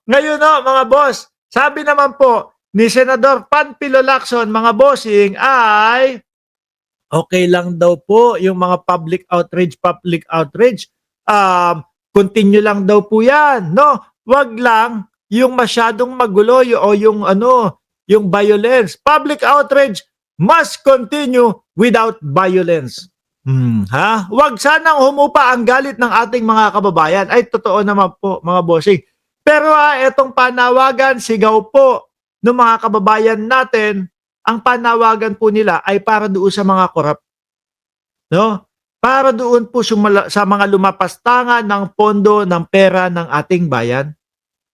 Ngayon no, mga boss, sabi naman po ni Senador Panfilo Lacson, mga bossing, ay okay lang daw po yung mga public outrage. Continue lang daw po yan, no? Wag lang yung masyadong magulo o yung ano, yung violence. Public outrage must continue without violence. Ha? Wag sanang humupa ang galit ng ating mga kababayan. Ay, totoo naman po, mga bossing. Pero etong panawagan, sigaw po ng mga kababayan natin, ang panawagan po nila ay para doon sa mga korap, no? Para doon po sa mga lumapastangan ng pondo ng pera ng ating bayan,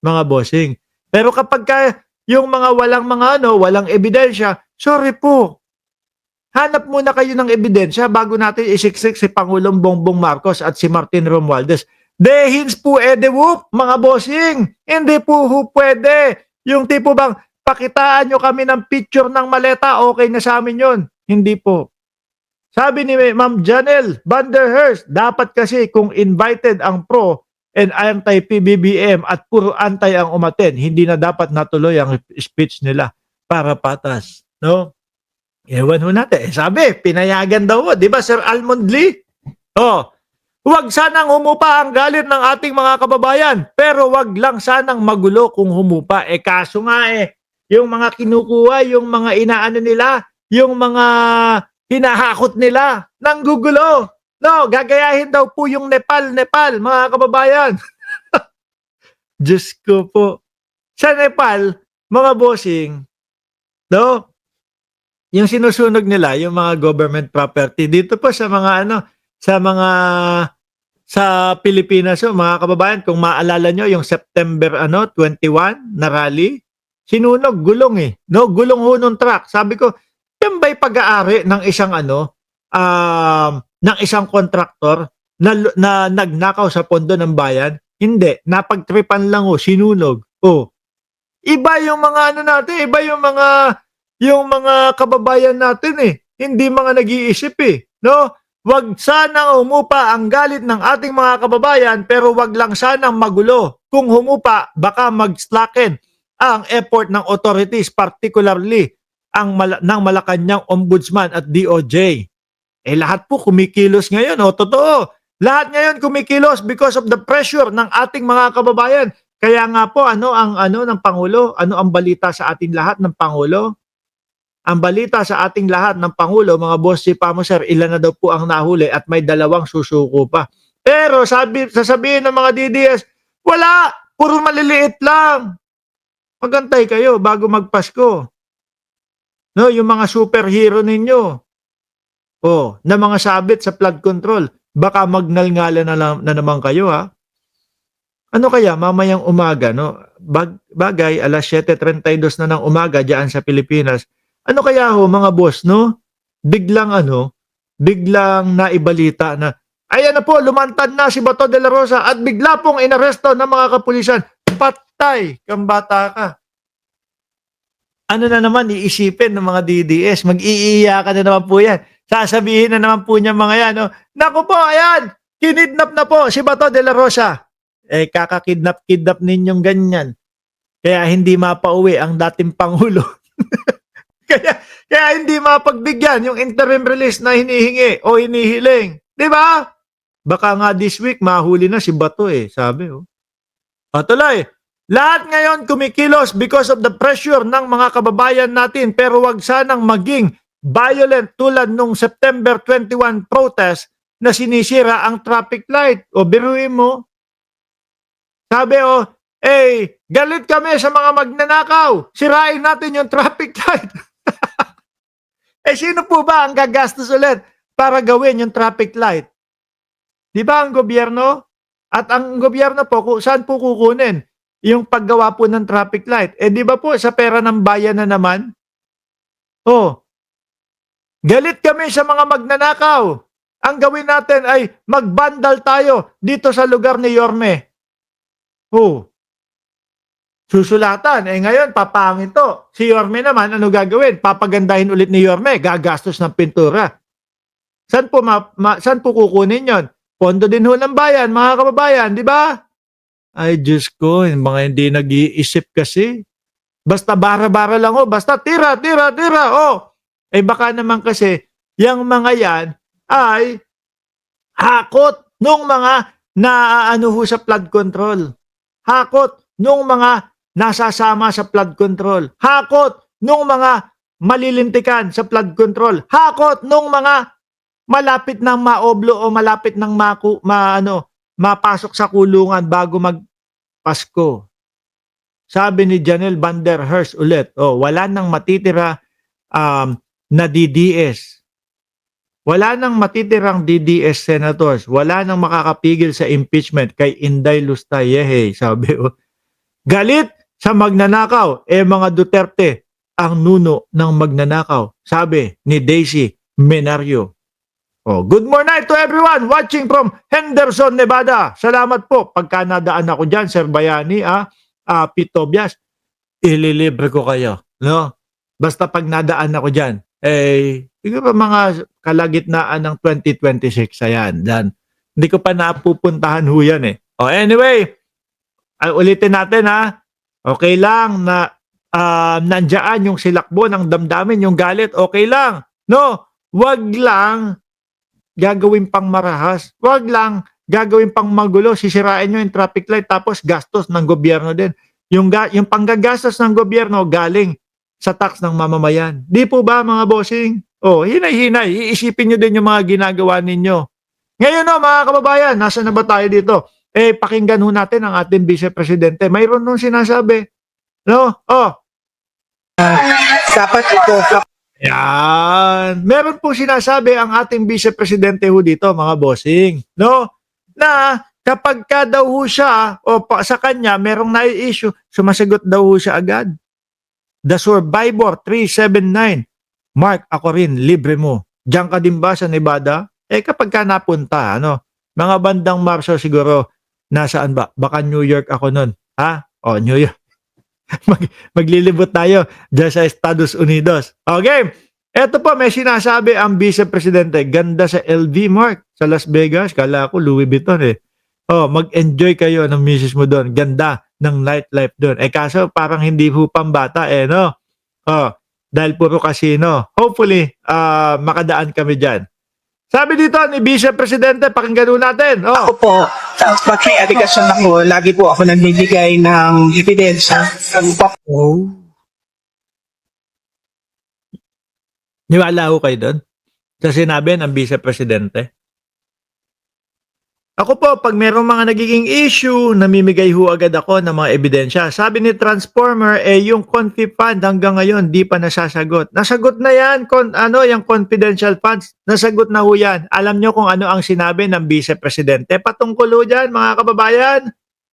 mga bossing. Pero kapag yung mga walang ebidensya, sorry po. Hanap muna kayo ng ebidensya bago natin isiksik si Pangulong Bongbong Marcos at si Martin Romualdez. Dehins po edewup, mga bossing. Hindi po pwede. Yung tipo bang pakitaan nyo kami ng picture ng maleta, okay na sa amin yon. Hindi po. Sabi ni Ma'am Janelle Van der Herst, dapat kasi kung invited ang pro and anti-PBBM at puro anti ang umaten, hindi na dapat natuloy ang speech nila para patas. No? Ewan ho natin. Sabi, pinayagan daw. Di ba, Sir Almond Lee? Oh, huwag sanang humupa ang galit ng ating mga kababayan, pero wag lang sanang magulo kung humupa. Kaso nga yung mga kinukuha, yung mga inaano nila, yung mga hinahakot nila, nanggugulo. No, gagayahin daw po yung Nepal, mga kababayan. Diyos ko po. Sa Nepal, mga bossing, no, yung sinusunog nila, yung mga government property, dito po sa mga sa Pilipinas, mga kababayan, kung maalala nyo, yung September 21 na rally, sinunog, gulong no? Gulong ho nung truck. Sabi ko, yan ba'y pag-aari ng isang ng isang kontraktor na nagnakaw sa pondo ng bayan? Hindi, napagtripan lang sinunog. Iba yung mga natin, iba yung mga kababayan natin hindi mga nag-iisip no? Wag sanang humupa ang galit ng ating mga kababayan, pero wag lang sanang magulo. Kung humupa, baka mag-slacken ang effort ng authorities, particularly ng Malacanang Ombudsman at DOJ. Lahat po kumikilos ngayon, totoo. Lahat ngayon kumikilos because of the pressure ng ating mga kababayan. Kaya nga po, ng Pangulo? Ano ang balita sa ating lahat ng Pangulo? Ang balita sa ating lahat ng Pangulo, mga boss, si Pamo sir, ilan na daw po ang nahuli at may 2 susuko pa. Pero sasabihin ng mga DDS, wala, puro maliliit lang. Magantay kayo bago magpasko. No, yung mga superhero ninyo, na mga sabit sa flood control, baka magnalngala na naman kayo Ano kaya mamayang umaga, no? Bagay, alas 7:32 na ng umaga diyan sa Pilipinas. Ano kaya mga boss, no? Biglang naibalita na, ayan na po, lumantad na si Bato de la Rosa at bigla pong inaresto ng mga kapulisan. Patay, kang bata ka. Ano na naman iisipin ng mga DDS? Mag-iiyakan na naman po yan. Sasabihin na naman po niya mga yan, no? Naku po, ayan, kinidnap na po si Bato de la Rosa. Kakakidnap ninyong ganyan. Kaya hindi mapauwi ang dating Pangulo. Kaya hindi mapagbigyan yung interim release na hinihingi o hinihiling. Di ba? Baka nga this week mahuli na si Bato sabi Patuloy. Lahat ngayon kumikilos because of the pressure ng mga kababayan natin, pero wag sanang maging violent tulad nung September 21 protest na sinisira ang traffic light. Biruin mo. Sabi galit kami sa mga magnanakaw. Sirain natin yung traffic light. Sino po ba ang gagastos ulit para gawin yung traffic light? Di ba ang gobyerno? At ang gobyerno po, saan po kukunin yung paggawa po ng traffic light? Di ba po sa pera ng bayan na naman? Galit kami sa mga magnanakaw. Ang gawin natin ay magbandal tayo dito sa lugar ni Yorme. Susulatan. Ngayon, papangit to. Si Yorme naman, ano gagawin? Papagandahin ulit ni Yorme. Gagastos ng pintura. Saan po kukunin yon? Pondo din ho ng bayan, mga kababayan, di ba? Ay, Diyos ko, yung mga hindi nag-iisip kasi. Basta bara-bara lang, oh, basta tira, tira, tira, oh. Eh baka naman kasi, yung mga yan ay hakot nung mga naaano ho sa flood control. Hakot nung mga nasasama sa flood control. Hakot nung mga malilintikan sa flood control. Hakot nung mga malapit ng maoblo o malapit ng mapasok sa kulungan bago magpasko. Sabi ni Janelle Van der Herst ulit, oh, wala nang matitira na DDS. Wala nang matitirang DDS senators. Wala nang makakapigil sa impeachment kay Inday Lustayehe. Sabi, oh, galit sa magnanakaw. Mga Duterte ang nuno ng magnanakaw. Sabi ni Daisy Menario. Oh, good morning to everyone watching from Henderson, Nevada. Salamat po. Pagka nadaan ako dyan, Sir Bayani, Pitobias, ililibre ko kayo. No? Basta pag nadaan ako dyan, siguro mga kalagitnaan ng 2026, ayan. Dan. Hindi ko pa napupuntahan ho yan eh. Oh, anyway, ulitin natin ha. Okay lang na nandiyan yung silakbo ng damdamin, yung galit, okay lang. No, wag lang gagawin pang marahas. Wag lang gagawin pang magulo, sisirain nyo yung traffic light tapos gastos ng gobyerno din. Yung panggagastos ng gobyerno galing sa tax ng mamamayan. Di po ba mga bossing? Oh, hinay-hinay. Iisipin nyo din yung mga ginagawa ninyo. Ngayon no, mga kababayan, nasa na ba tayo dito? Pakinggan ho natin ang ating Vice Presidente. Mayroon nung sinasabi. No? Oh. Dapat ito. Yan. Meron po sinasabi ang ating Vice Presidente ho dito, mga bossing. No? Na kapag ka daw ho siya o sa kanya merong nai-issue, sumasagot daw ho siya agad. The Survivor 379. Mark, ako rin, libre mo. Diyan ka din ba sa Nevada? Kapag ka napunta, mga bandang Marso siguro, nasaan ba? Baka New York ako nun. Ha? O, New York. Maglilibot tayo dyan sa Estados Unidos. Okay. Eto po, may sinasabi ang Vice Presidente. Ganda sa LV, Mark. Sa Las Vegas. Kala ko Louis Vuitton eh. Oh, mag-enjoy kayo ng misis mo doon. Ganda ng nightlife doon. Kaso parang hindi po pambata no? Oh, dahil puro casino. Hopefully, makadaan kami dyan. Sabi dito ni Vice Presidente, pakinggan natin. Oh. Ako po, pag may aligasyon ako, lagi po ako nagbibigay ng ebidensya. Oh. Niwala ko kayo doon? Sa sinabi ng Vice Presidente? Ako po, pag merong mga nagiging issue, namimigay ho agad ako ng mga ebidensya. Sabi ni Transformer, yung Confi Fund hanggang ngayon, di pa nasasagot. Nasagot na yan, yung confidential funds. Nasagot na ho yan. Alam nyo kung ano ang sinabi ng Vice Presidente patungkol ho dyan, mga kababayan?